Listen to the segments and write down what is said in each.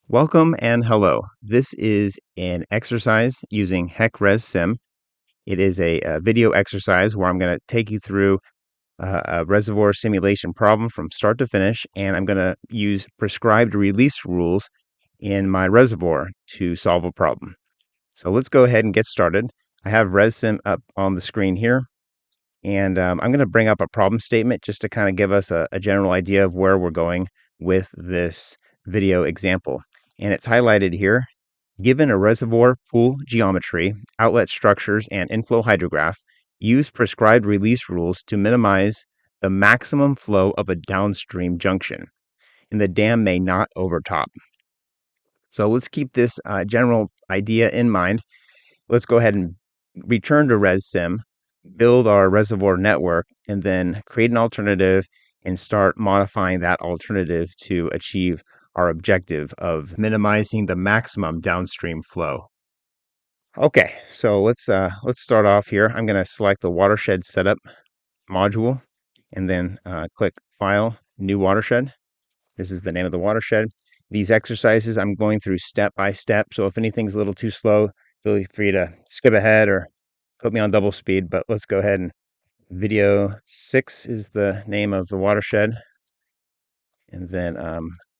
Welcome and hello. This is an exercise using HEC ResSim. It is a video exercise where I'm going to take you through a reservoir simulation problem from start to finish, and I'm going to use prescribed release rules in my reservoir to solve a problem. So let's go ahead and get started. I have ResSim up on the screen here, and I'm going to bring up a problem statement just to kind of give us a general idea of where we're going with this video example. And it's highlighted here. Given a reservoir pool geometry, outlet structures, and inflow hydrograph, use prescribed release rules to minimize the maximum flow of a downstream junction, and the dam may not overtop. So let's keep this general idea in mind. Let's go ahead and return to ResSim, build our reservoir network, and then create an alternative and start modifying that alternative to achieve our objective of minimizing the maximum downstream flow. Okay, so let's start off here. I'm going to select the watershed setup module and then click File, New Watershed. This is the name of the watershed. These exercises I'm going through step by step, so if anything's a little too slow, feel free to skip ahead or put me on double speed, but let's go ahead and video 6 is the name of the watershed, and then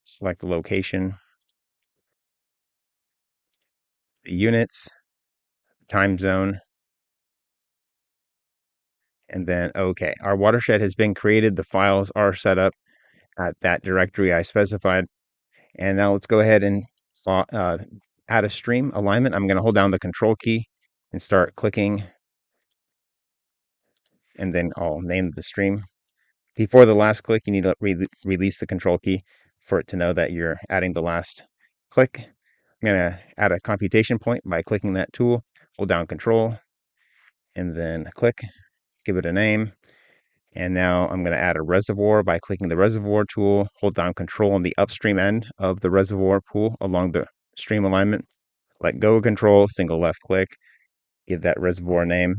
select the location, the units, time zone, and then okay. Our watershed has been created. The files are set up at that directory I specified. And now let's go ahead and add a stream alignment. I'm going to hold down the control key and start clicking, and then I'll name the stream. Before the last click, you need to release the control key for it to know that you're adding the last click. I'm going to add a computation point by clicking that tool, hold down control, and then click, give it a name. And now I'm going to add a reservoir by clicking the reservoir tool, hold down control on the upstream end of the reservoir pool along the stream alignment, let go of control, single left click, give that reservoir name.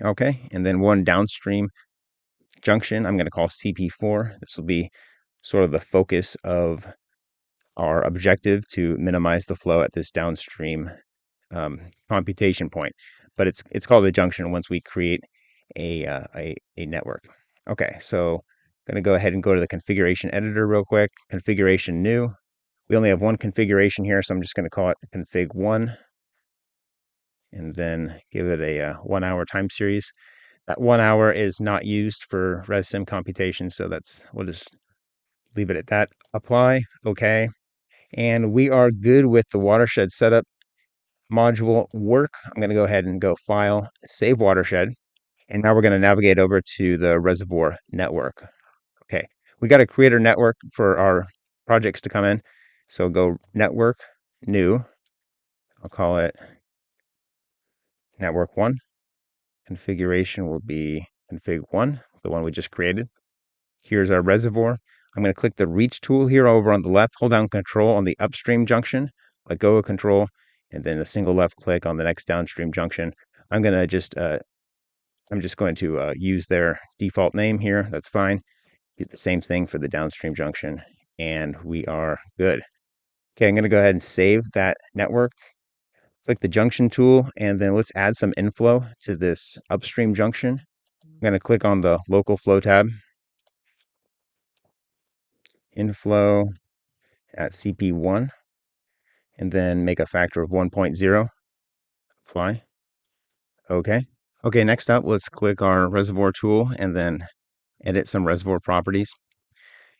Okay, and then one downstream junction I'm going to call CP4. This will be sort of the focus of our objective to minimize the flow at this downstream computation point. But it's called a junction once we create a network. Okay, so I'm going to go ahead and go to the configuration editor real quick. Configuration new. We only have one configuration here, so I'm just going to call it config 1 and then give it a 1 hour time series. That 1 hour is not used for ResSim computation, so we'll just leave it at that. Apply, okay. And we are good with the watershed setup module work. I'm going to go ahead and go File, Save Watershed. And now we're going to navigate over to the reservoir network. Okay, we got to create a network for our projects to come in. So go Network, New. I'll call it Network 1. Configuration will be config 1, the one we just created. Here's our reservoir. I'm going to click the Reach tool here over on the left, hold down Control on the upstream junction, let go of Control, and then a single left click on the next downstream junction. I'm just going to use their default name here. That's fine. Do the same thing for the downstream junction, and we are good. Okay, I'm going to go ahead and save that network. Click the junction tool, and then let's add some inflow to this upstream junction. I'm going to click on the local flow tab, inflow at CP1, and then make a factor of 1.0. Apply. Okay. Okay, next up, let's click our reservoir tool and then edit some reservoir properties.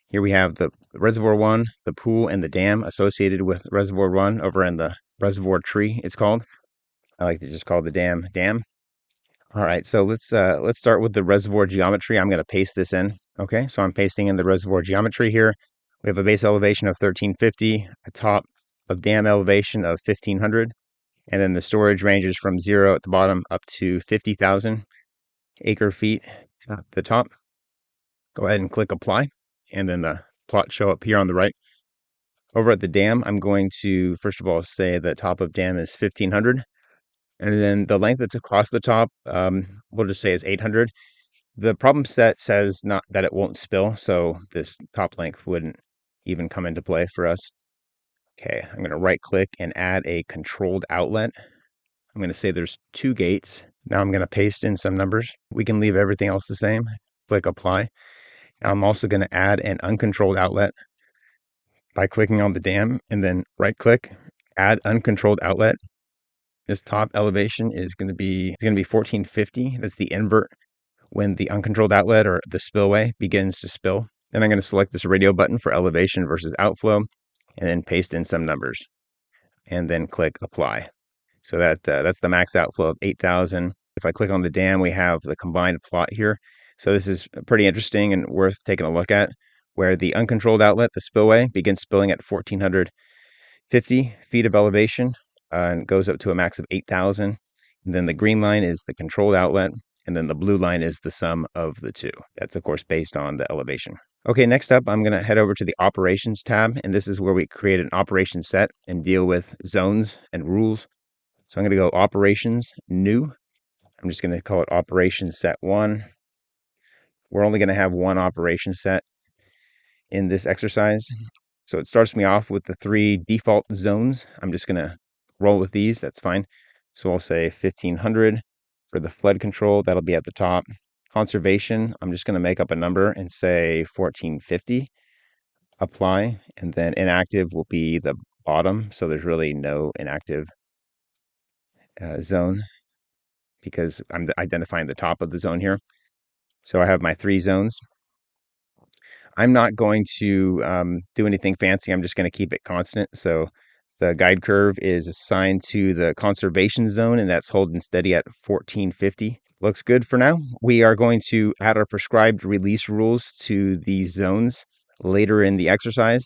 Here we have the reservoir 1, the pool, and the dam associated with reservoir 1 over in the reservoir tree, it's called. I like to just call the dam. All right, so let's start with the reservoir geometry. I'm going to paste this in. Okay, so I'm pasting in the reservoir geometry here. We have a base elevation of 1350, a top of dam elevation of 1500, and then the storage ranges from 0 at the bottom up to 50,000 acre feet at the top. Go ahead and click Apply, and then the plot show up here on the right. Over at the dam, I'm going to, first of all, say the top of dam is 1500. And then the length that's across the top, we'll just say is 800. The problem set says not that it won't spill, so this top length wouldn't even come into play for us. Okay, I'm going to right click and add a controlled outlet. I'm going to say there's 2 gates. Now I'm going to paste in some numbers. We can leave everything else the same. Click apply. Now I'm also going to add an uncontrolled outlet by clicking on the dam and then right click, add uncontrolled outlet. This top elevation is going to be 1450. That's the invert when the uncontrolled outlet or the spillway begins to spill. Then I'm going to select this radio button for elevation versus outflow and then paste in some numbers and then click apply. So that's the max outflow of 8,000. If I click on the dam, we have the combined plot here. So this is pretty interesting and worth taking a look at, where the uncontrolled outlet, the spillway, begins spilling at 1,450 feet of elevation and goes up to a max of 8,000. And then the green line is the controlled outlet, and then the blue line is the sum of the two. That's, of course, based on the elevation. Okay, next up, I'm going to head over to the Operations tab, and this is where we create an operation set and deal with zones and rules. So I'm going to go Operations, New. I'm just going to call it Operation Set 1. We're only going to have one operation set in this exercise. So it starts me off with the 3 default zones. I'm just going to roll with these. That's fine. So I'll say 1,500 for the flood control. That'll be at the top. Conservation, I'm just going to make up a number and say 1,450. Apply. And then inactive will be the bottom. So there's really no inactive zone because I'm identifying the top of the zone here. So I have my 3 zones. I'm not going to do anything fancy. I'm just going to keep it constant. So the guide curve is assigned to the conservation zone, and that's holding steady at 1450. Looks good for now. We are going to add our prescribed release rules to these zones later in the exercise.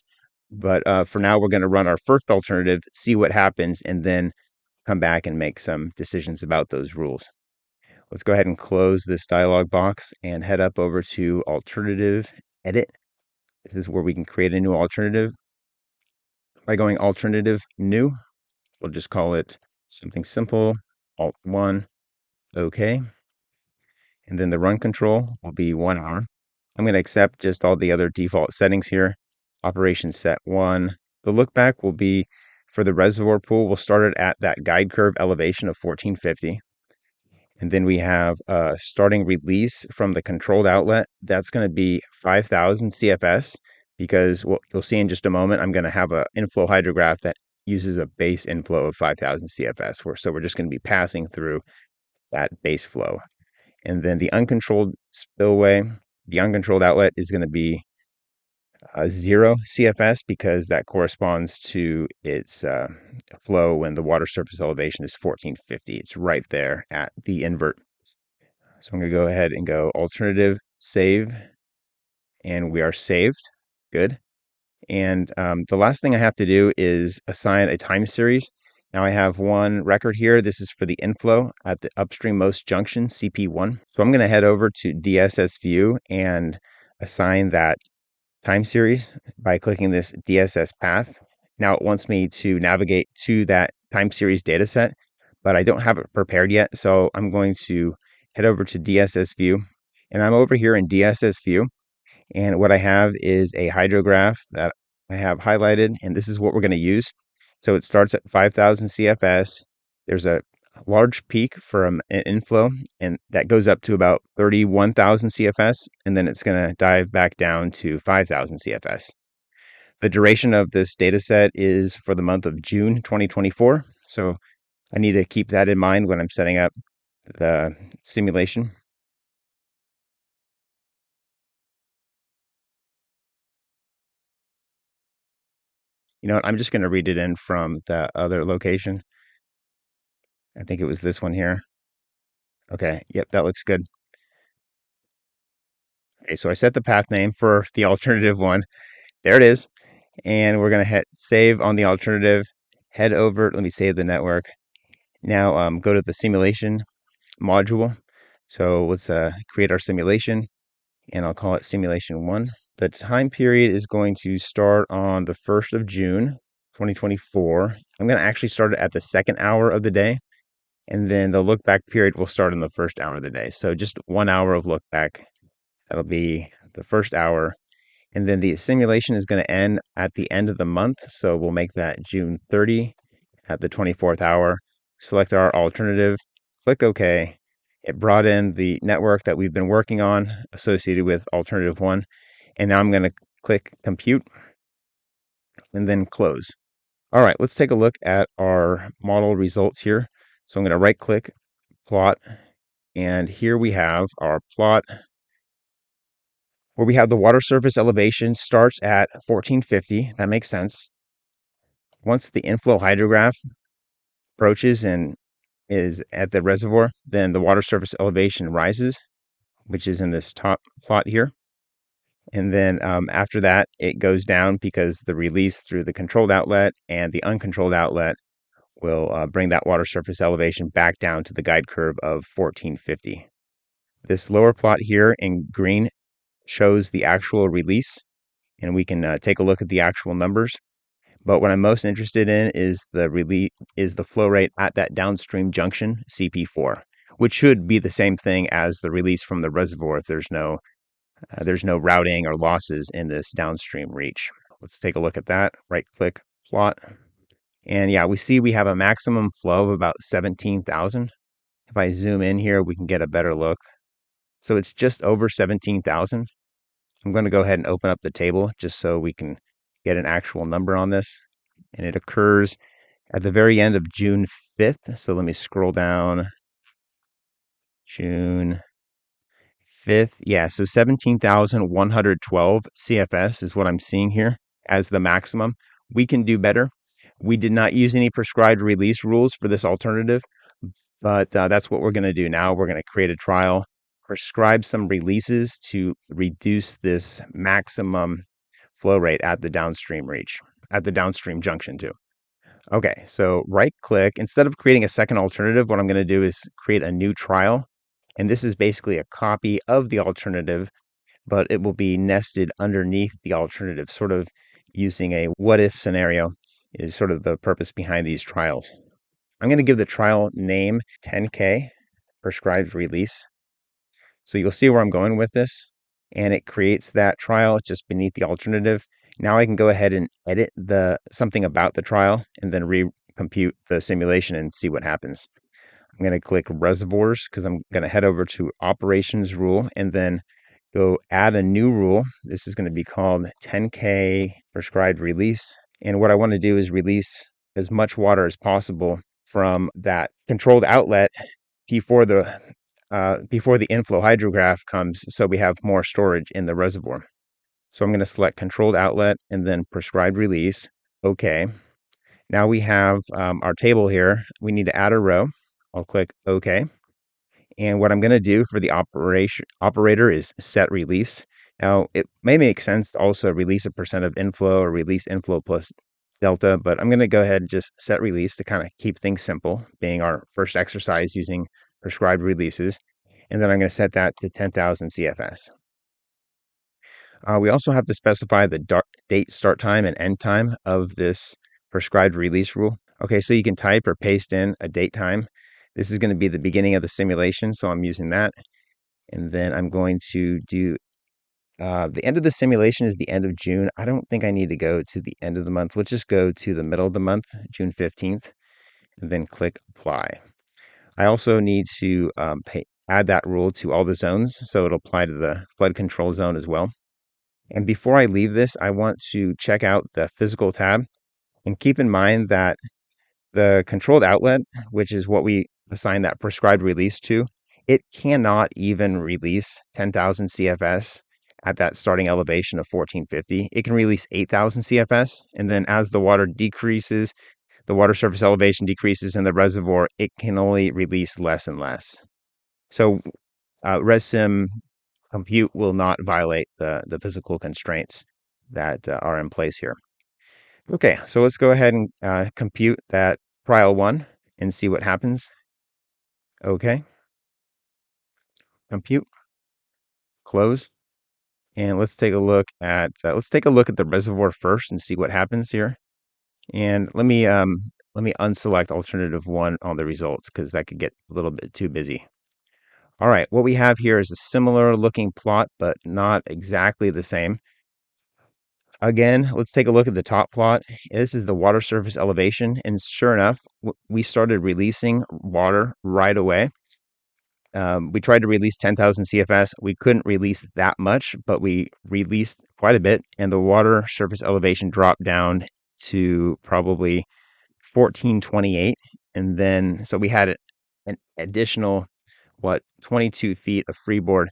But for now, we're going to run our first alternative, see what happens, and then come back and make some decisions about those rules. Let's go ahead and close this dialog box and head up over to Alternative Edit. This is where we can create a new alternative. By going Alternative New, we'll just call it something simple, Alt 1, OK. And then the run control will be 1 hour. I'm going to accept just all the other default settings here. Operation Set 1. The look back will be for the reservoir pool. We'll start it at that guide curve elevation of 1450. And then we have starting release from the controlled outlet. That's going to be 5,000 CFS because what you'll see in just a moment, I'm going to have an inflow hydrograph that uses a base inflow of 5,000 CFS. So we're just going to be passing through that base flow. And then the uncontrolled spillway, the uncontrolled outlet is going to be 0 CFS because that corresponds to its flow when the water surface elevation is 1450. It's right there at the invert. So I'm going to go ahead and go alternative save, and we are saved. Good. And the last thing I have to do is assign a time series. Now I have one record here. This is for the inflow at the upstreammost junction, CP1. So I'm going to head over to DSS view and assign that time series by clicking this DSS path. Now it wants me to navigate to that time series dataset, but I don't have it prepared yet. So I'm going to head over to DSS view, and I'm over here in DSS view. And what I have is a hydrograph that I have highlighted, and this is what we're going to use. So it starts at 5,000 CFS. There's a large peak from an inflow, and that goes up to about 31,000 CFS, and then it's going to dive back down to 5,000 CFS. The duration of this data set is for the month of June 2024, so I need to keep that in mind when I'm setting up the simulation. You know what, I'm just going to read it in from the other location. I think it was this one here. Okay, yep, that looks good. Okay, so I set the path name for the alternative one. There it is. And we're going to hit save on the alternative. Head over, let me save the network. Now go to the simulation module. So let's create our simulation, and I'll call it simulation 1. The time period is going to start on the 1st of June, 2024. I'm going to actually start it at the 2nd hour of the day. And then the look back period will start in the 1st hour of the day. So just 1 hour of look back. That'll be the 1st hour. And then the simulation is going to end at the end of the month. So we'll make that June 30 at the 24th hour. Select our alternative, click OK. It brought in the network that we've been working on associated with alternative one. And now I'm going to click compute and then close. All right, let's take a look at our model results here. So I'm going to right click, plot, and here we have our plot where we have the water surface elevation starts at 1450. That makes sense. Once the inflow hydrograph approaches and is at the reservoir, then the water surface elevation rises, which is in this top plot here. And then after that, it goes down because the release through the controlled outlet and the uncontrolled outlet will bring that water surface elevation back down to the guide curve of 1450. This lower plot here in green shows the actual release, and we can take a look at the actual numbers. But what I'm most interested in is the flow rate at that downstream junction, CP4, which should be the same thing as the release from the reservoir if there's no routing or losses in this downstream reach. Let's take a look at that. Right click, plot. And yeah, we see we have a maximum flow of about 17,000. If I zoom in here, we can get a better look. So it's just over 17,000. I'm going to go ahead and open up the table just so we can get an actual number on this. And it occurs at the very end of June 5th. So let me scroll down. June 5th. Yeah, so 17,112 CFS is what I'm seeing here as the maximum. We can do better. We did not use any prescribed release rules for this alternative, but that's what we're going to do now. We're going to create a trial, prescribe some releases to reduce this maximum flow rate at the downstream reach, at the downstream junction too. Okay, so right click. Instead of creating a second alternative, what I'm going to do is create a new trial. And this is basically a copy of the alternative, but it will be nested underneath the alternative, sort of using a what if scenario is sort of the purpose behind these trials. I'm going to give the trial name 10K prescribed release. So you'll see where I'm going with this. And it creates that trial just beneath the alternative. Now I can go ahead and edit something about the trial and then recompute the simulation and see what happens. I'm going to click reservoirs because I'm going to head over to operations rule and then go add a new rule. This is going to be called 10K prescribed release. And what I want to do is release as much water as possible from that controlled outlet before the inflow hydrograph comes, so we have more storage in the reservoir. So I'm going to select controlled outlet and then prescribed release. Okay. Now we have our table here. We need to add a row. I'll click OK. And what I'm going to do for the operator is set release. Now, it may make sense to also release a percent of inflow or release inflow plus delta, but I'm going to go ahead and just set release to kind of keep things simple, being our first exercise using prescribed releases. And then I'm going to set that to 10,000 CFS. We also have to specify the date start time and end time of this prescribed release rule. Okay, so you can type or paste in a date time. This is going to be the beginning of the simulation, so I'm using that. And then I'm going to do the end of the simulation is the end of June. I don't think I need to go to the end of the month. Let's just go to the middle of the month, June 15th, and then click apply. I also need to add that rule to all the zones, so it'll apply to the flood control zone as well. And before I leave this, I want to check out the physical tab and keep in mind that the controlled outlet, which is what we assign that prescribed release to, it cannot even release 10,000 CFS at that starting elevation of 1450. It can release 8,000 CFS. And then as the water decreases, the water surface elevation decreases in the reservoir, it can only release less and less. So ResSim compute will not violate the physical constraints that are in place here. Okay, so let's go ahead and compute that trial one and see what happens. Okay, compute, close, and let's take a look at the reservoir first and see what happens here. And let me unselect alternative one on the results because that could get a little bit too busy. All right, what we have here is a similar looking plot, but not exactly the same. Again, let's take a look at the top plot. This is the water surface elevation, and sure enough, we started releasing water right away. We tried to release 10,000 CFS. We couldn't release that much, but we released quite a bit, and the water surface elevation dropped down to probably 1428. And then, so we had an additional, 22 feet of freeboard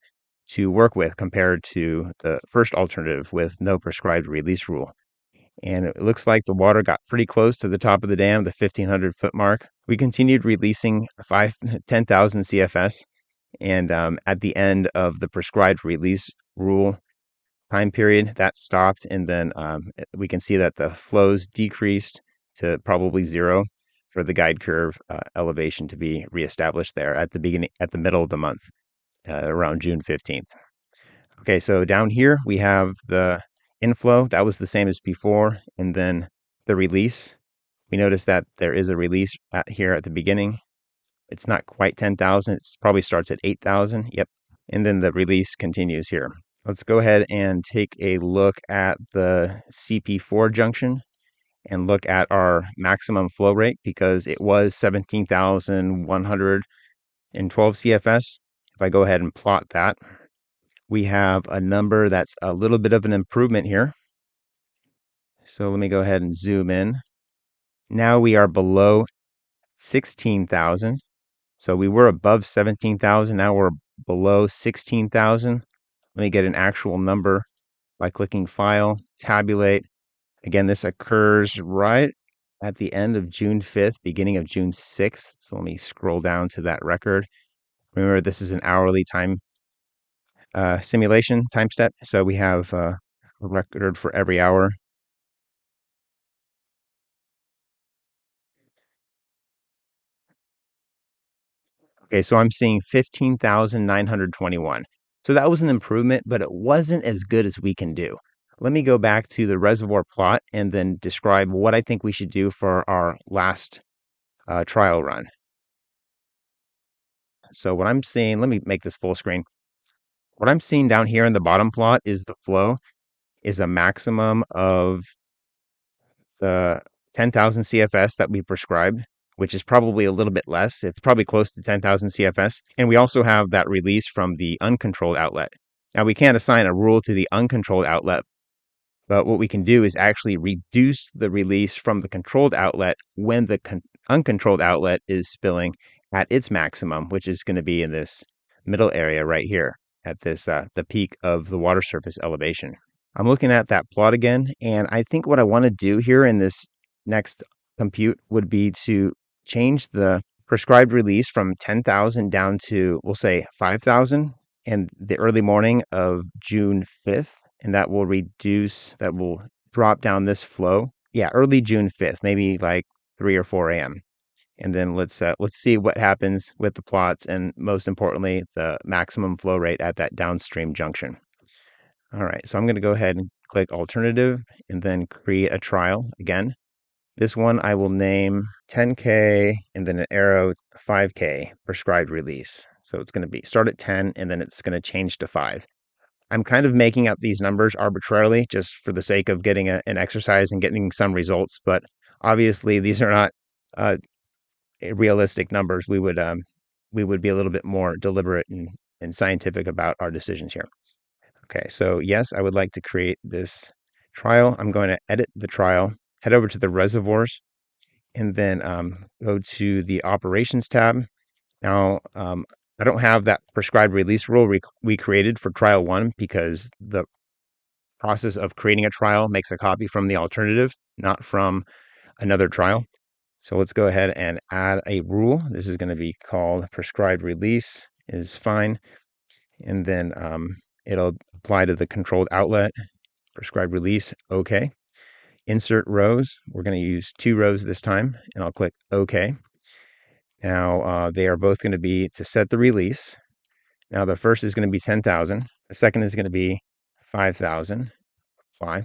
to work with compared to the first alternative with no prescribed release rule. And it looks like the water got pretty close to the top of the dam, the 1,500-foot mark. We continued releasing 10,000 CFS, and at the end of the prescribed release rule time period, that stopped, and then we can see that the flows decreased to probably zero for the guide curve elevation to be reestablished there at the middle of the month, around June 15th. Okay, so down here we have the inflow. That was the same as before, and then the release. We notice that there is a release here at the beginning. It's not quite 10,000. It probably starts at 8,000. Yep. And then the release continues here. Let's go ahead and take a look at the CP4 junction and look at our maximum flow rate because it was 17,112 CFS. If I go ahead and plot that, we have a number that's a little bit of an improvement here. So let me go ahead and zoom in. Now we are below 16,000. So we were above 17,000. Now we're below 16,000. Let me get an actual number by clicking File, Tabulate. Again, this occurs right at the end of June 5th, beginning of June 6th. So let me scroll down to that record. Remember, this is an hourly time simulation time step. So we have a record for every hour. Okay, so I'm seeing 15,921. So that was an improvement, but it wasn't as good as we can do. Let me go back to the reservoir plot and then describe what I think we should do for our last trial run. So what I'm seeing, let me make this full screen. What I'm seeing down here in the bottom plot is the flow is a maximum of the 10,000 CFS that we prescribed, which is probably a little bit less. It's probably close to 10,000 CFS. And we also have that release from the uncontrolled outlet. Now, we can't assign a rule to the uncontrolled outlet, but what we can do is actually reduce the release from the controlled outlet when the uncontrolled outlet is spilling at its maximum, which is going to be in this middle area right here at this the peak of the water surface elevation. I'm looking at that plot again, and I think what I want to do here in this next compute would be to change the prescribed release from 10,000 down to, we'll say, 5,000 in the early morning of June 5th, and that will drop down this flow. Yeah, early June 5th, maybe like 3 or 4 a.m. And then let's see what happens with the plots, and most importantly, the maximum flow rate at that downstream junction. All right, so I'm going to go ahead and click alternative and then create a trial again. This one I will name 10K and then an arrow 5K prescribed release. So it's going to be start at 10 and then it's going to change to 5. I'm kind of making up these numbers arbitrarily just for the sake of getting an exercise and getting some results, but obviously these are not uh, realistic numbers. We would be a little bit more deliberate and scientific about our decisions here. Okay, so yes, I would like to create this trial. I'm going to edit the trial, head over to the reservoirs, and then go to the operations tab. Now, I don't have that prescribed release rule we created for trial one because the process of creating a trial makes a copy from the alternative, not from another trial. So let's go ahead and add a rule. This is going to be called prescribed release is fine. And then it'll apply to the controlled outlet, prescribed release, OK. Insert rows. We're going to use 2 rows this time, and I'll click OK. Now, they are both going to be to set the release. Now, the first is going to be 10,000. The second is going to be 5,000. Apply.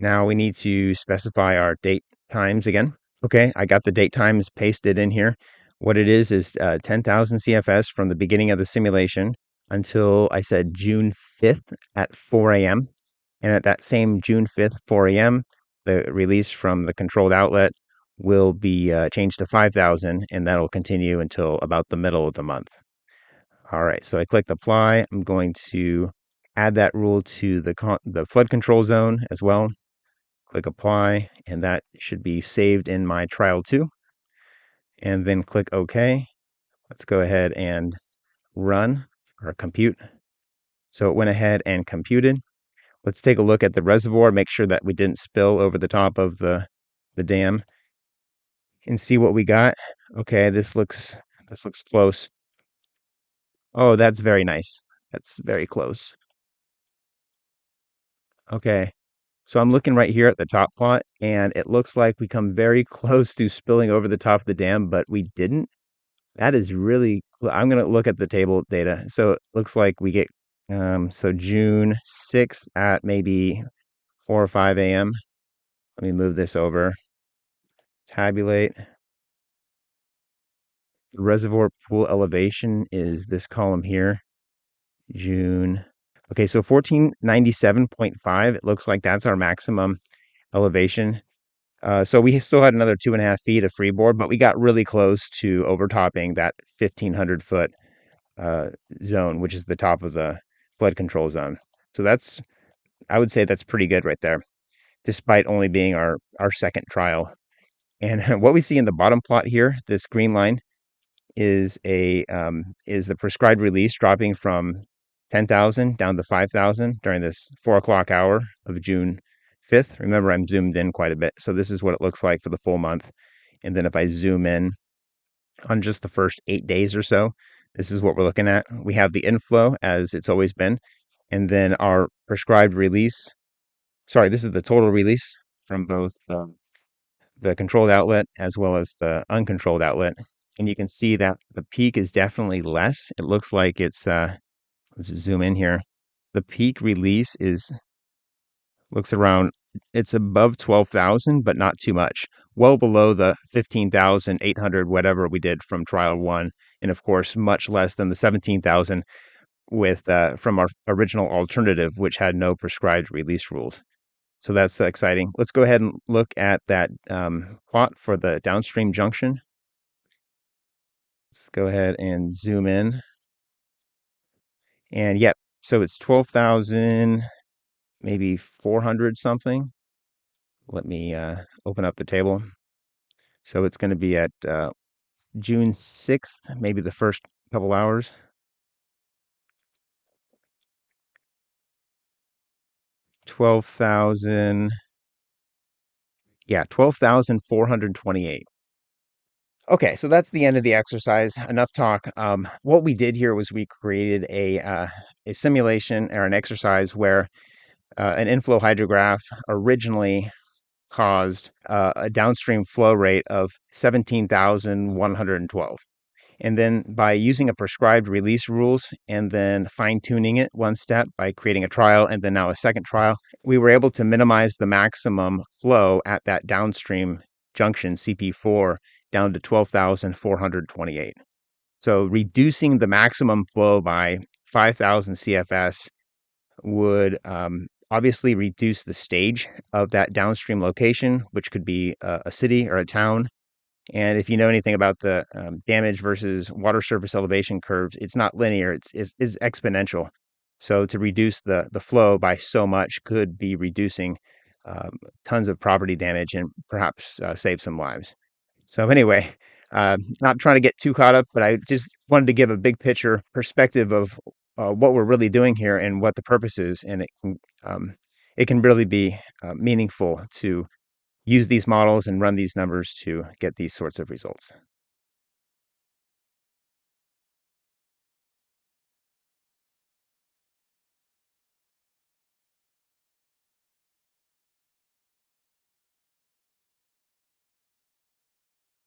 Now, we need to specify our date times again. Okay, I got the date times pasted in here. What it is 10,000 CFS from the beginning of the simulation until I said June 5th at 4 a.m. And at that same June 5th, 4 a.m., the release from the controlled outlet will be changed to 5,000, and that'll continue until about the middle of the month. All right, so I clicked apply. I'm going to add that rule to the flood control zone as well. Click apply, and that should be saved in my trial 2. And then click OK. Let's go ahead and run or compute. So it went ahead and computed. Let's take a look at the reservoir, make sure that we didn't spill over the top of the dam and see what we got. Okay, this looks close. Oh, that's very nice. That's very close. Okay. So I'm looking right here at the top plot, and it looks like we come very close to spilling over the top of the dam, but we didn't. That is really, I'm going to look at the table data. So it looks like we get, so June 6th at maybe 4 or 5 a.m. Let me move this over. Tabulate. The reservoir pool elevation is this column here, June. Okay, so 1497.5. It looks like that's our maximum elevation. So we still had another 2.5 feet of freeboard, but we got really close to overtopping that 1,500 foot uh, zone, which is the top of the flood control zone. So I would say that's pretty good right there, despite only being our second trial. And what we see in the bottom plot here, this green line, is the prescribed release dropping from 10,000 down to 5,000 during this 4 o'clock hour of June 5th. Remember, I'm zoomed in quite a bit, so this is what it looks like for the full month. And then if I zoom in on just the first 8 days or so, this is what we're looking at. We have the inflow as it's always been, and then our prescribed release. Sorry, this is the total release from both the controlled outlet as well as the uncontrolled outlet. And you can see that the peak is definitely less. It looks like let's zoom in here. The peak release looks around, it's above 12,000, but not too much. Well below the 15,800, whatever we did from trial 1. And of course, much less than the 17,000 from our original alternative, which had no prescribed release rules. So that's exciting. Let's go ahead and look at that plot for the downstream junction. Let's go ahead and zoom in. And yep, so it's 12,000, maybe 400 something. Let me open up the table. So it's going to be at June 6th, maybe the first couple hours. 12,000, yeah, 12,428. Okay, so that's the end of the exercise. Enough talk. What we did here was we created a simulation or an exercise where an inflow hydrograph originally caused a downstream flow rate of 17,112. And then by using a prescribed release rules and then fine tuning it one step by creating a trial and then now a second trial, we were able to minimize the maximum flow at that downstream junction CP4 down to 12,428. So reducing the maximum flow by 5,000 CFS would obviously reduce the stage of that downstream location, which could be a city or a town. And if you know anything about the damage versus water surface elevation curves, it's not linear, it's exponential. So to reduce the flow by so much could be reducing tons of property damage and perhaps save some lives. So anyway, not trying to get too caught up, but I just wanted to give a big picture perspective of what we're really doing here and what the purpose is, and it can really be meaningful to use these models and run these numbers to get these sorts of results.